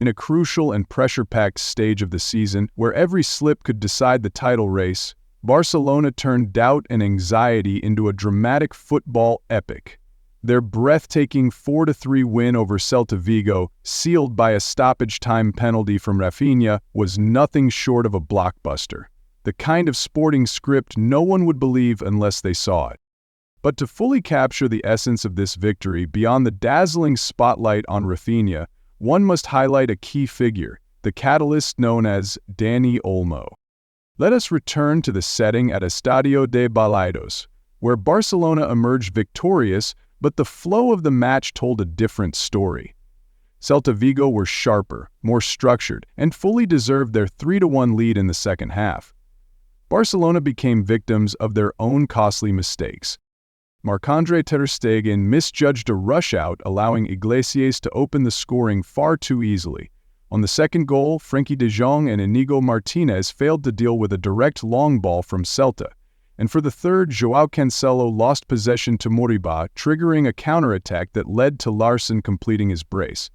In a crucial and pressure-packed stage of the season, where every slip could decide the title race, Barcelona turned doubt and anxiety into a dramatic football epic. Their breathtaking 4-3 win over Celta Vigo, sealed by a stoppage-time penalty from Raphinha, was nothing short of a blockbuster. The kind of sporting script no one would believe unless they saw it. But to fully capture the essence of this victory beyond the dazzling spotlight on Raphinha, one must highlight a key figure, the catalyst known as Dani Olmo. Let us return to the setting at Estadio de Balaidos, where Barcelona emerged victorious, but the flow of the match told a different story. Celta Vigo were sharper, more structured, and fully deserved their 3-1 lead in the second half. Barcelona became victims of their own costly mistakes. Marc-Andre ter Stegen misjudged a rush-out, allowing Iglesias to open the scoring far too easily. On the second goal, Frenkie de Jong and Inigo Martinez failed to deal with a direct long ball from Celta. And for the third, João Cancelo lost possession to Moriba, triggering a counterattack that led to Larsson completing his brace.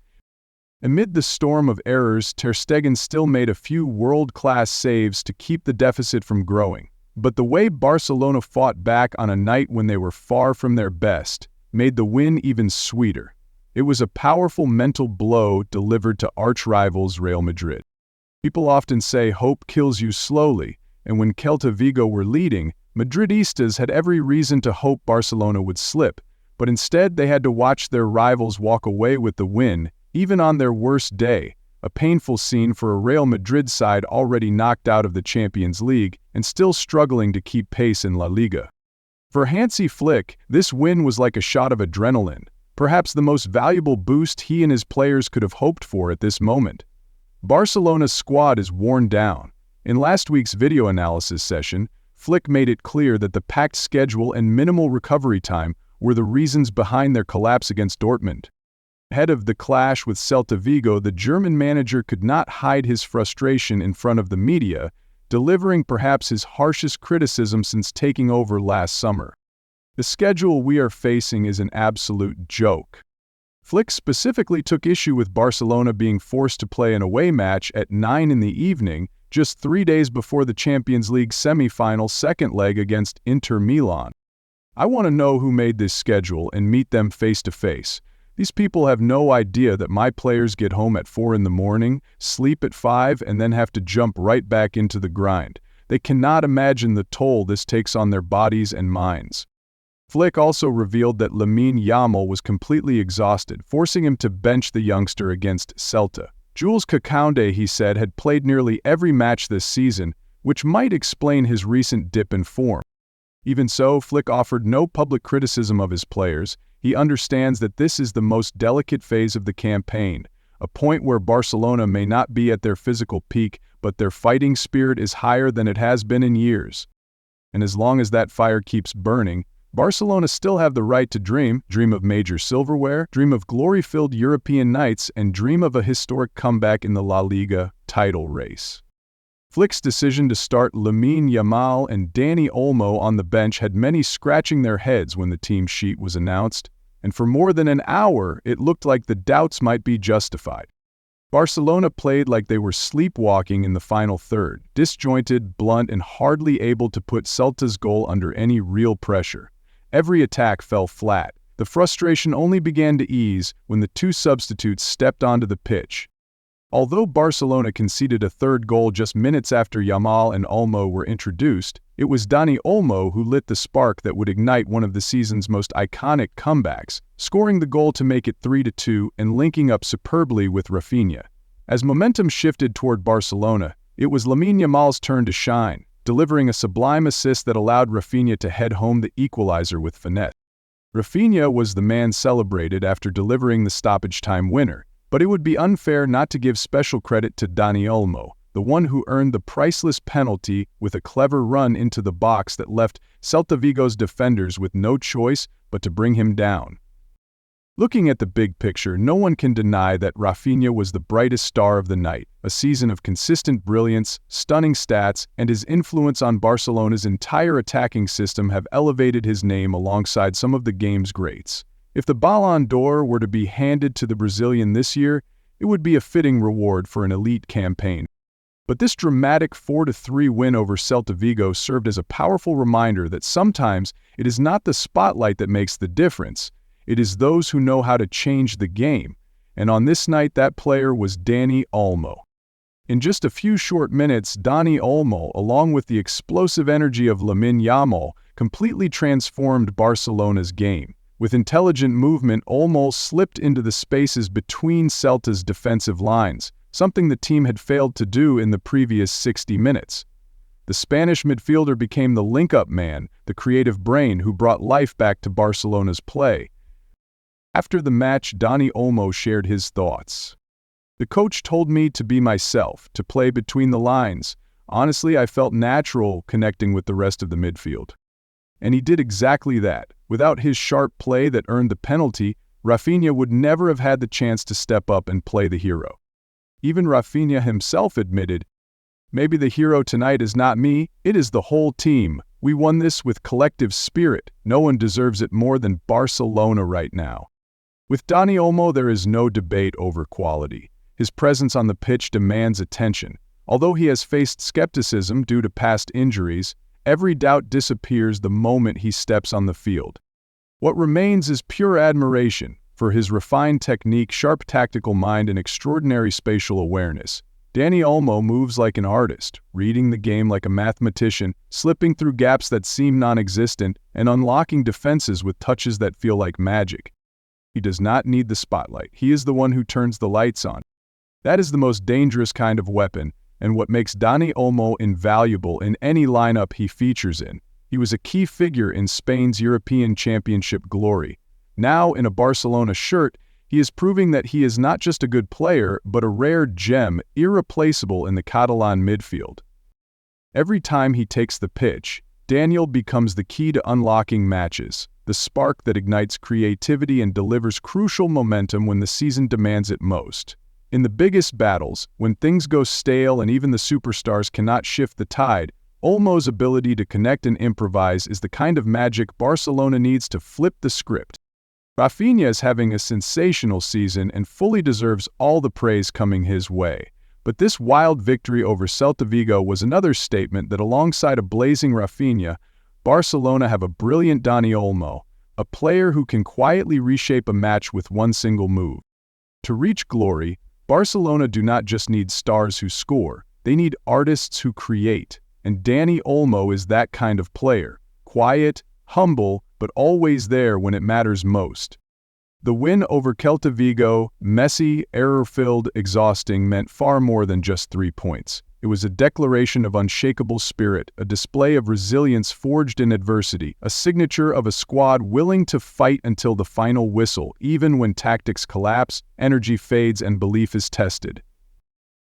Amid the storm of errors, ter Stegen still made a few world-class saves to keep the deficit from growing. But the way Barcelona fought back on a night when they were far from their best made the win even sweeter. It was a powerful mental blow delivered to arch-rivals Real Madrid. People often say hope kills you slowly, and when Celta Vigo were leading, Madridistas had every reason to hope Barcelona would slip, but instead they had to watch their rivals walk away with the win, even on their worst day. A painful scene for a Real Madrid side already knocked out of the Champions League and still struggling to keep pace in La Liga. For Hansi Flick, this win was like a shot of adrenaline, perhaps the most valuable boost he and his players could have hoped for at this moment. Barcelona's squad is worn down. In last week's video analysis session, Flick made it clear that the packed schedule and minimal recovery time were the reasons behind their collapse against Dortmund. Ahead of the clash with Celta Vigo, the German manager could not hide his frustration in front of the media, delivering perhaps his harshest criticism since taking over last summer. The schedule we are facing is an absolute joke. Flick specifically took issue with Barcelona being forced to play an away match at 9 in the evening, just 3 days before the Champions League semi-final second leg against Inter Milan. I want to know who made this schedule and meet them face to face. These people have no idea that my players get home at 4 in the morning, sleep at 5, and then have to jump right back into the grind. They cannot imagine the toll this takes on their bodies and minds. Flick also revealed that Lamine Yamal was completely exhausted, forcing him to bench the youngster against Celta. Jules Kounde, he said, had played nearly every match this season, which might explain his recent dip in form. Even so, Flick offered no public criticism of his players. He understands that this is the most delicate phase of the campaign, a point where Barcelona may not be at their physical peak, but their fighting spirit is higher than it has been in years. And as long as that fire keeps burning, Barcelona still have the right to dream of major silverware, dream of glory-filled European nights, and dream of a historic comeback in the La Liga title race. Flick's decision to start Lamine Yamal and Dani Olmo on the bench had many scratching their heads when the team sheet was announced, and for more than an hour it looked like the doubts might be justified. Barcelona played like they were sleepwalking in the final third, disjointed, blunt, and hardly able to put Celta's goal under any real pressure. Every attack fell flat. The frustration only began to ease when the two substitutes stepped onto the pitch. Although Barcelona conceded a third goal just minutes after Yamal and Olmo were introduced, it was Dani Olmo who lit the spark that would ignite one of the season's most iconic comebacks, scoring the goal to make it 3-2 and linking up superbly with Raphinha. As momentum shifted toward Barcelona, it was Lamine Yamal's turn to shine, delivering a sublime assist that allowed Raphinha to head home the equalizer with finesse. Raphinha was the man celebrated after delivering the stoppage-time winner, but it would be unfair not to give special credit to Dani Olmo, the one who earned the priceless penalty with a clever run into the box that left Celta Vigo's defenders with no choice but to bring him down. Looking at the big picture, no one can deny that Raphinha was the brightest star of the night, a season of consistent brilliance, stunning stats, and his influence on Barcelona's entire attacking system have elevated his name alongside some of the game's greats. If the Ballon d'Or were to be handed to the Brazilian this year, It would be a fitting reward for an elite campaign. But this dramatic 4-3 win over Celta Vigo served as a powerful reminder that sometimes it is not the spotlight that makes the difference. It is those who know how to change the game. And on this night, that player was Dani Olmo. In just a few short minutes, Dani Olmo, along with the explosive energy of Lamine Yamal, completely transformed Barcelona's game. With intelligent movement, Olmo slipped into the spaces between Celta's defensive lines, something the team had failed to do in the previous 60 minutes. The Spanish midfielder became the link-up man, the creative brain who brought life back to Barcelona's play. After the match, Dani Olmo shared his thoughts. "The coach told me to be myself, to play between the lines. Honestly, I felt natural connecting with the rest of the midfield. And he did exactly that. Without his sharp play that earned the penalty, Raphinha would never have had the chance to step up and play the hero." Even Raphinha himself admitted, "Maybe the hero tonight is not me, it is the whole team. We won this with collective spirit. No one deserves it more than Barcelona right now." With Dani Olmo, there is no debate over quality. His presence on the pitch demands attention. Although he has faced skepticism due to past injuries, every doubt disappears the moment he steps on the field. What remains is pure admiration for his refined technique, sharp tactical mind, and extraordinary spatial awareness. Dani Olmo moves like an artist, reading the game like a mathematician, slipping through gaps that seem non-existent, and unlocking defenses with touches that feel like magic. He does not need the spotlight. He is the one who turns the lights on. That is the most dangerous kind of weapon, and what makes Dani Olmo invaluable in any lineup he features in. He was a key figure in Spain's European Championship glory. Now, in a Barcelona shirt, he is proving that he is not just a good player, but a rare gem, irreplaceable in the Catalan midfield. Every time he takes the pitch, Daniel becomes the key to unlocking matches, the spark that ignites creativity and delivers crucial momentum when the season demands it most. In the biggest battles, when things go stale and even the superstars cannot shift the tide, Olmo's ability to connect and improvise is the kind of magic Barcelona needs to flip the script. Raphinha is having a sensational season and fully deserves all the praise coming his way. But this wild victory over Celta Vigo was another statement that alongside a blazing Raphinha, Barcelona have a brilliant Dani Olmo, a player who can quietly reshape a match with one single move. To reach glory, Barcelona do not just need stars who score, they need artists who create. And Dani Olmo is that kind of player, quiet, humble, but always there when it matters most. The win over Celta Vigo, messy, error-filled, exhausting, meant far more than just 3 points. It was a declaration of unshakable spirit, a display of resilience forged in adversity, a signature of a squad willing to fight until the final whistle, even when tactics collapse, energy fades, and belief is tested.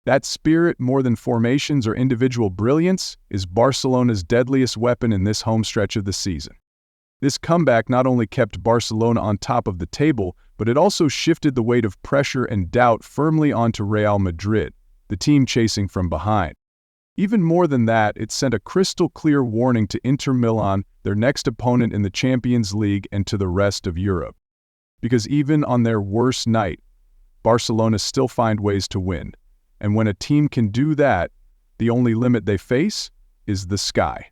That spirit, more than formations or individual brilliance, is Barcelona's deadliest weapon in this home stretch of the season. This comeback not only kept Barcelona on top of the table, but it also shifted the weight of pressure and doubt firmly onto Real Madrid, the team chasing from behind. Even more than that, it sent a crystal-clear warning to Inter Milan, their next opponent in the Champions League, and to the rest of Europe. Because even on their worst night, Barcelona still find ways to win. And when a team can do that, the only limit they face is the sky.